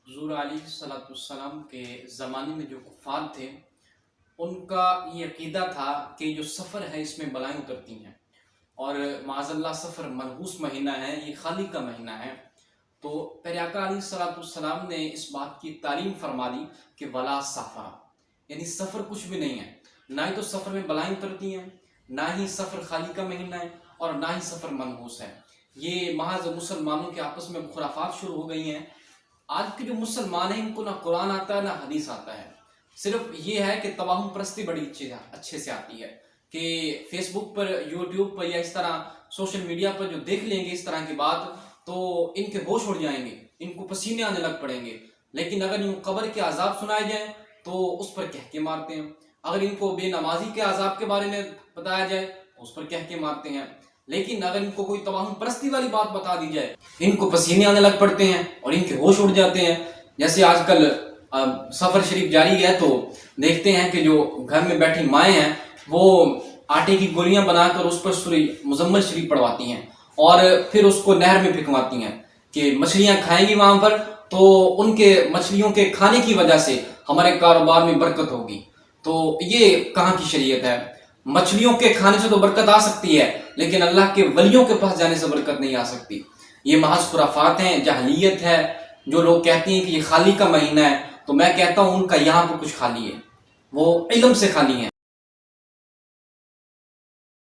حضور علیہ الصلوۃ والسلام کے زمانے میں جو کفار تھے ان کا یہ عقیدہ تھا کہ جو سفر ہے اس میں بلائیں اترتی ہیں، اور معاذ اللہ سفر منحوس مہینہ ہے، یہ خالی کا مہینہ ہے۔ تو پیارے آقا علیہ الصلوۃ والسلام نے اس بات کی تعلیم فرما دی کہ ولا سفر، یعنی سفر کچھ بھی نہیں ہے، نہ ہی تو سفر میں بلائیں اترتی ہیں، نہ ہی سفر خالی کا مہینہ ہے، اور نہ ہی سفر منحوس ہے۔ یہ محض مسلمانوں کے آپس میں خرافات شروع ہو گئی ہیں۔ آج کے جو مسلمان ہیں ان کو نہ قرآن آتا ہے نہ حدیث آتا ہے، صرف یہ ہے کہ توہم پرستی بڑی اچھے سے آتی ہے کہ فیس بک پر، یوٹیوب پر، یا اس طرح سوشل میڈیا پر جو دیکھ لیں گے اس طرح کی بات تو ان کے ہوش اڑ جائیں گے، ان کو پسینے آنے لگ پڑیں گے۔ لیکن اگر ان قبر کے عذاب سنائے جائیں تو اس پر کہہ کے مارتے ہیں، اگر ان کو بے نمازی کے عذاب کے بارے میں بتایا جائے تو اس پر کہہ کے مارتے ہیں۔ لیکن اگر ان کو کوئی توہم پرستی والی بات بتا دی جائے ان کو پسینے آنے لگ پڑتے ہیں اور ان کے ہوش اڑ جاتے ہیں۔ جیسے آج کل سفر شریف جاری ہے تو دیکھتے ہیں کہ جو گھر میں بیٹھی مائیں ہیں وہ آٹے کی گولیاں بنا کر اس پر سورہ مزمل شریف پڑھواتی ہیں اور پھر اس کو نہر میں پھینکواتی ہیں کہ مچھلیاں کھائیں گی وہاں پر تو ان کے مچھلیوں کے کھانے کی وجہ سے ہمارے کاروبار میں برکت ہوگی۔ تو یہ کہاں کی شریعت ہے؟ مچھلیوں کے کھانے سے تو برکت آ سکتی ہے لیکن اللہ کے ولیوں کے پاس جانے سے برکت نہیں آ سکتی۔ یہ محض خرافات ہیں، جاہلیت ہے۔ جو لوگ کہتے ہیں کہ یہ خالی کا مہینہ ہے تو میں کہتا ہوں ان کا یہاں پر کچھ خالی ہے، وہ علم سے خالی ہیں۔